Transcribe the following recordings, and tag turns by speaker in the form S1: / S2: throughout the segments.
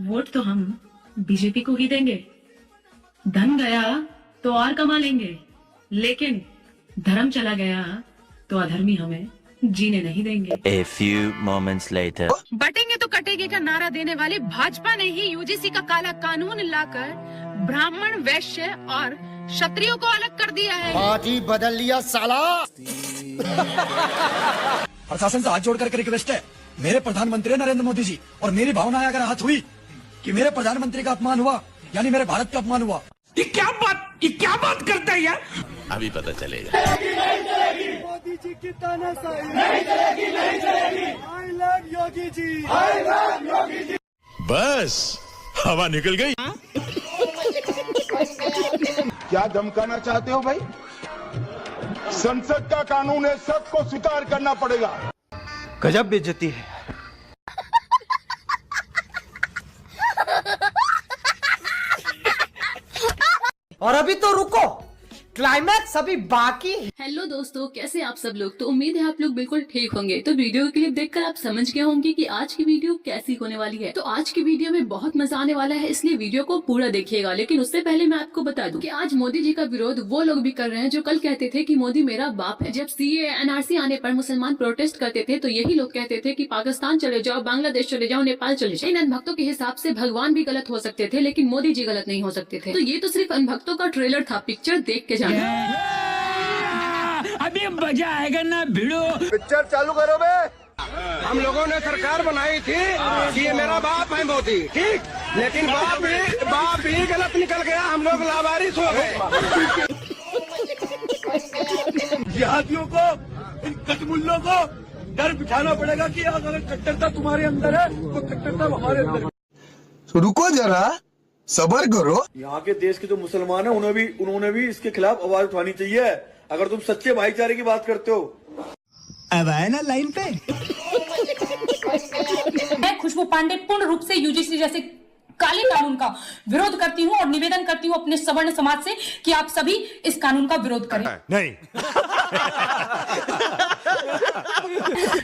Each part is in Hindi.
S1: वोट तो हम बीजेपी को ही देंगे। धन गया तो और कमा लेंगे, लेकिन धर्म चला गया तो अधर्मी हमें जीने नहीं देंगे।
S2: A few moments later.
S3: बटेंगे तो कटेंगे का नारा देने वाली भाजपा ने ही यूजीसी का काला कानून लाकर ब्राह्मण, वैश्य और क्षत्रियों को अलग कर दिया है।
S4: पार्टी बदल लिया साला।
S5: प्रशासन से हाथ जोड़कर के रिक्वेस्ट है, मेरे प्रधानमंत्री नरेंद्र मोदी जी, और मेरी भावनाएं अगर हाथ हुई कि मेरे प्रधानमंत्री का अपमान हुआ, यानी मेरे भारत का अपमान हुआ, ये क्या बात करता है यार।
S2: अभी पता चलेगा।
S5: मोदी जी की तानाशाही नहीं चलेगी, नहीं चलेगी। I love Yogi ji, I love Yogi ji.
S6: बस हवा निकल गई।
S7: क्या धमकाना चाहते हो भाई? संसद का कानून है, सबको स्वीकार करना पड़ेगा।
S4: गजब बेइज्जती है। और अभी तो रुको, क्लाइमैक्स अभी बाकी है।
S8: हेलो दोस्तों, कैसे आप सब लोग। तो उम्मीद है आप लोग बिल्कुल ठीक होंगे। तो वीडियो के क्लिप देखकर आप समझ गए होंगे कि आज की वीडियो कैसी होने वाली है। तो आज की वीडियो में बहुत मजा आने वाला है, इसलिए वीडियो को पूरा देखिएगा। लेकिन उससे पहले मैं आपको बता दूं कि आज मोदी जी का विरोध वो लोग भी कर रहे हैं जो कल कहते थे कि मोदी मेरा बाप है। जब सीए एनआरसी आने पर मुसलमान प्रोटेस्ट करते थे तो यही लोग कहते थे कि पाकिस्तान चले जाओ, बांग्लादेश चले जाओ, नेपाल चले जाओ। इन अनभक्तों के हिसाब से भगवान भी गलत हो सकते थे, लेकिन मोदी जी गलत नहीं हो सकते थे। तो ये तो सिर्फ अनभक्तों का ट्रेलर था, पिक्चर देख के जाना।
S5: अभी मजा आएगा ना भिड़ो।
S7: पिक्चर चालू करो बे। हम लोगों ने सरकार बनाई थी कि ये मेरा बाप है मोदी, ठीक, लेकिन बाप भी गलत निकल गया, हम लोग लावारिस हो गए।
S5: जिहादियों को, इन कटमुल्लों को डर बिठाना पड़ेगा कि अगर कट्टरता तुम्हारे अंदर है तो कट्टरता हमारे अंदर है।
S7: तो रुको जरा, सब्र करो।
S9: यहाँ के देश के जो मुसलमान है उन्होंने भी इसके खिलाफ आवाज उठानी चाहिए, अगर तुम सच्चे भाईचारे की बात करते हो।
S5: अब आए ना लाइन पे।
S10: मैं खुशबू पांडे पूर्ण रूप से यूजीसी जैसे काले कानून का विरोध करती हूँ और निवेदन करती हूँ अपने सवर्ण समाज से कि आप सभी इस कानून का विरोध करें।
S6: नहीं।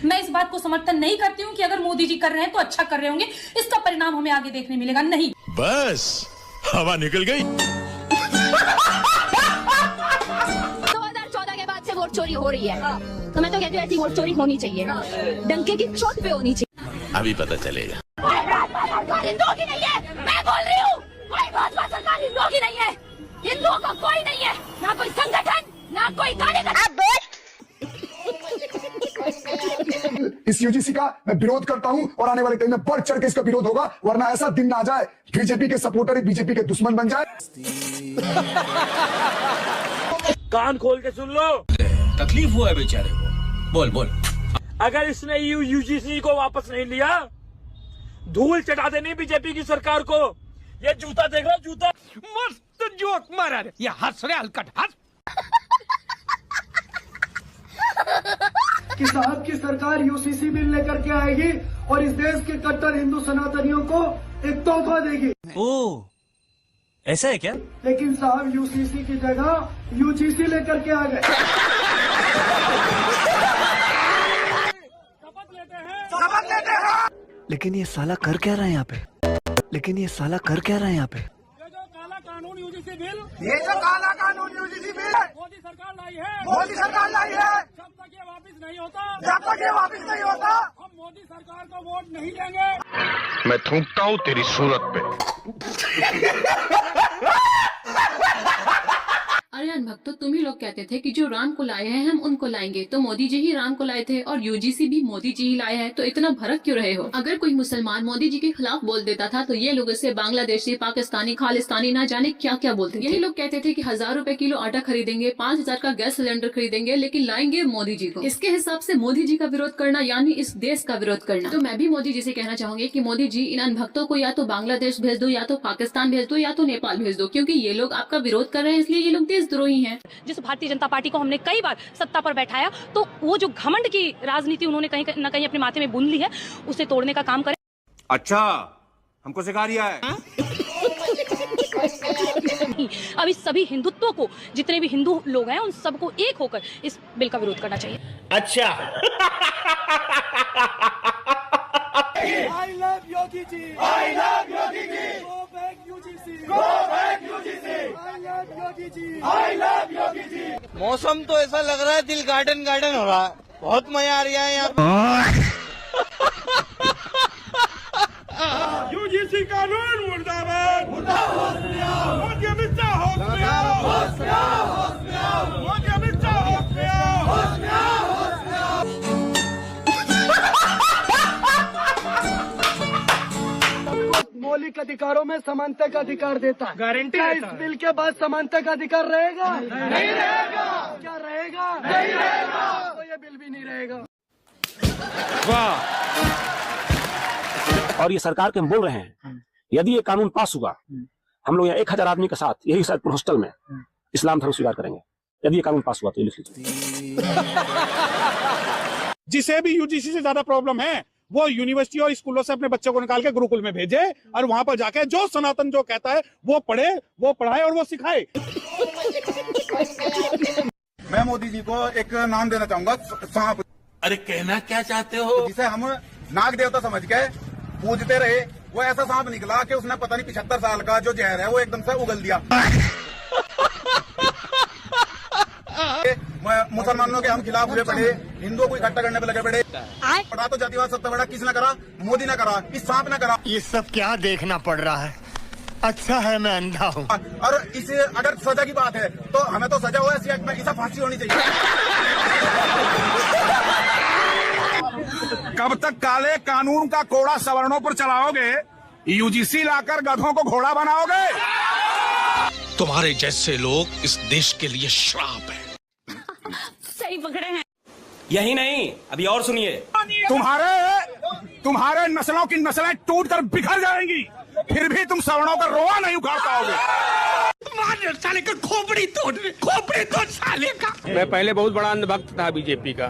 S10: मैं इस बात को समर्थन नहीं करती हूँ कि अगर मोदी जी कर रहे हैं तो अच्छा कर रहे होंगे, इसका परिणाम हमें आगे देखने मिलेगा। नहीं,
S6: बस हवा निकल गई।
S11: 2014 के बाद से वोट चोरी हो रही है, तो मैं तो कहती हूँ ऐसी वोट चोरी होनी चाहिए, डंके की चोट पे होनी चाहिए।
S2: अभी पता चलेगा।
S11: हिंदुओं की नहीं है, मैं बोल रही हूँ, कोई भाजपा सरकार हिंदुओं की नहीं है, हिंदुओं का कोई नहीं है, ना कोई संगठन, ना कोई कार्यकर्ता।
S7: इस यूजीसी का मैं विरोध करता हूं और आने वाले टाइम में बढ़ चढ़ के इसका विरोध होगा, वरना ऐसा दिन ना आ जाए बीजेपी के सपोर्टर ही बीजेपी के दुश्मन बन जाए।
S9: कान खोल के सुन लो,
S5: तकलीफ हुआ है बेचारे को। बोल बोल।
S9: अगर इसने यूजीसी को वापस नहीं लिया, धूल चटा देनी बीजेपी की सरकार को। ये जूता देख रहा, जूता
S5: मस्त जोक मारा रे, ये हंस रहे हलकट हंस।
S4: कि साहब की सरकार यूसीसी बिल लेकर के आएगी और इस देश के कट्टर हिंदू सनातनियों को एक तोहफा देगी।
S5: ओ, ऐसा है क्या?
S4: लेकिन साहब यूसीसी की जगह यूजीसी लेकर के आ गए।
S9: शपथ लेते हैं।
S4: लेकिन ये साला कर क्या रहा है यहाँ पे?
S9: ये जो काला कानून यूजीसी बिल, मोदी सरकार लाई है, जब तक ये वापस नहीं होता, हम मोदी सरकार को वोट नहीं देंगे।
S7: मैं थूकता हूँ तेरी सूरत पे।
S8: अरे अनभक्तों, तुम ही लोग कहते थे कि जो राम को लाए हैं हम उनको लाएंगे, तो मोदी जी ही राम को लाए थे और यूजीसी भी मोदी जी ही लाए हैं, तो इतना भड़क क्यों रहे हो? अगर कोई मुसलमान मोदी जी के खिलाफ बोल देता था तो ये लोग इसे बांग्लादेशी, पाकिस्तानी, खालिस्तानी ना जाने क्या क्या बोलते। यही लोग कहते थे कि 1000 रुपए किलो आटा खरीदेंगे, 5000 का गैस सिलेंडर खरीदेंगे, लेकिन लाएंगे मोदी जी को। इसके हिसाब से मोदी जी का विरोध करना यानी इस देश का विरोध करना। तो मैं भी मोदी जी से कहना चाहूंगी कि मोदी जी इन अनभक्तों को या तो बांग्लादेश भेज दो, या तो पाकिस्तान भेज दो, या तो नेपाल भेज दो, क्योंकि ये लोग आपका विरोध कर रहे हैं, इसलिए ये लोग देशद्रोही हैं।
S11: जिस भारतीय जनता पार्टी को हमने कई बार सत्ता पर बैठाया, तो वो जो घमंड की राजनीति उन्होंने कहीं न कहीं अपने माथे में बुन ली है, उसे तोड़ने का काम करें।
S7: अच्छा, हमको सिखा रिया है।
S11: अभी सभी हिंदुत्व को, जितने भी हिंदू लोग हैं, उन सबको एक होकर इस बिल का विरोध करना चाहिए।
S9: अच्छा।
S4: I love Yogi ji. I love योगी
S12: मौसम तो ऐसा लग रहा है दिल गार्डन गार्डन हो रहा है, बहुत मजा आ रहा है यहाँ।
S9: यूजीसी कानून मुर्दाबाद, मोदी अमित शाह होश में आओ, मोदी अमित शाह होश में आओ।
S4: मौलिक अधिकारों में समानता का अधिकार देता है। गारंटी क्या इस बिल के बाद समानता का अधिकार रहेगा? नहीं रहेगा। क्या रहेगा? नहीं रहेगा। तो ये बिल भी नहीं रहेगा।
S13: वाह। और ये सरकार के हम बोल रहे हैं, यदि ये कानून पास हुआ, हम लोग यहाँ 1000 आदमी के साथ यही सैदपुर हॉस्टल में इस्लाम धर्म स्वीकार करेंगे। यदि ये कानून पास हुआ तो ये लिख लीजिए।
S9: जिसे भी यूजीसी से ज्यादा प्रॉब्लम है वो यूनिवर्सिटी और स्कूलों से अपने बच्चों को निकाल के गुरुकुल में भेजे और वहां पर जाके जो सनातन जो कहता है वो पढ़े, वो पढ़ाए और वो सिखाए।
S7: मैं मोदी जी को एक नाम देना चाहूंगा, सांप।
S6: अरे कहना क्या चाहते हो?
S7: जिसे हम नाग देवता समझ के पूजते रहे, वो ऐसा सांप निकला कि उसने पता नहीं 75 साल का जो जहर है वो एकदम से उगल दिया। मुसलमानों के हम खिलाफ हुए पड़े, हिंदुओं को इकट्ठा करने पे लगे पड़े। पढ़ा तो जातिवाद सबसे बड़ा किसने करा? मोदी ने करा, इस सांप ने करा।
S12: ये सब क्या देखना पड़ रहा है? अच्छा है मैं अंधा हूँ।
S7: और इसे अगर सजा की बात है तो हमें तो सजा हुआ है, इसे में इसे फांसी होनी चाहिए।
S9: कब तक काले कानून का कोड़ा सवर्णों पर चलाओगे? यूजीसी लाकर गधों को घोड़ा बनाओगे?
S6: तुम्हारे जैसे लोग इस देश के लिए श्राप है।
S11: सही पकड़े हैं।
S13: यही नहीं, अभी और सुनिए।
S9: तुम्हारे नस्लों की नस्लें टूट कर बिखर जाएंगी, फिर भी तुम सवर्णों का रोआ नहीं उखाड़ पाओगे। साले का खोपड़ी तोड़ साले का।
S12: मैं पहले बहुत बड़ा अंधभक्त था बीजेपी का,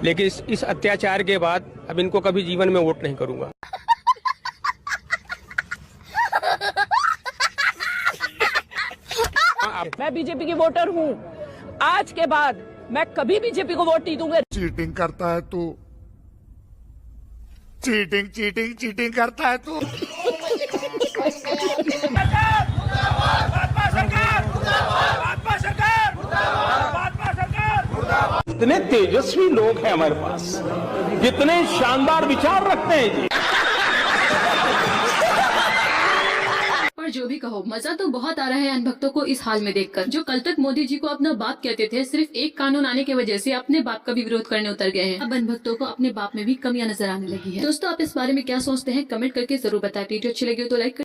S12: लेकिन इस अत्याचार के बाद अब इनको कभी जीवन में वोट नहीं करूंगा।
S11: मैं बीजेपी की वोटर हूँ। आज के बाद मैं कभी बीजेपी को वोट नहीं दूंगा।
S9: चीटिंग करता है तू, चीटिंग करता है तू।
S12: इतने तेजस्वी लोग हैं हमारे पास, कितने शानदार विचार रखते हैं जी।
S8: पर जो भी कहो, मजा तो बहुत आ रहा है अनभक्तों को इस हाल में देखकर, जो कल तक मोदी जी को अपना बाप कहते थे, सिर्फ एक कानून आने की वजह से अपने बाप का भी विरोध करने उतर गए हैं। अब अनभक्तों को अपने बाप में भी कमियां नजर आने लगी है। दोस्तों, आप इस बारे में क्या सोचते हैं? कमेंट करके जरूर बताएं। वीडियो अच्छी लगी हो तो लाइक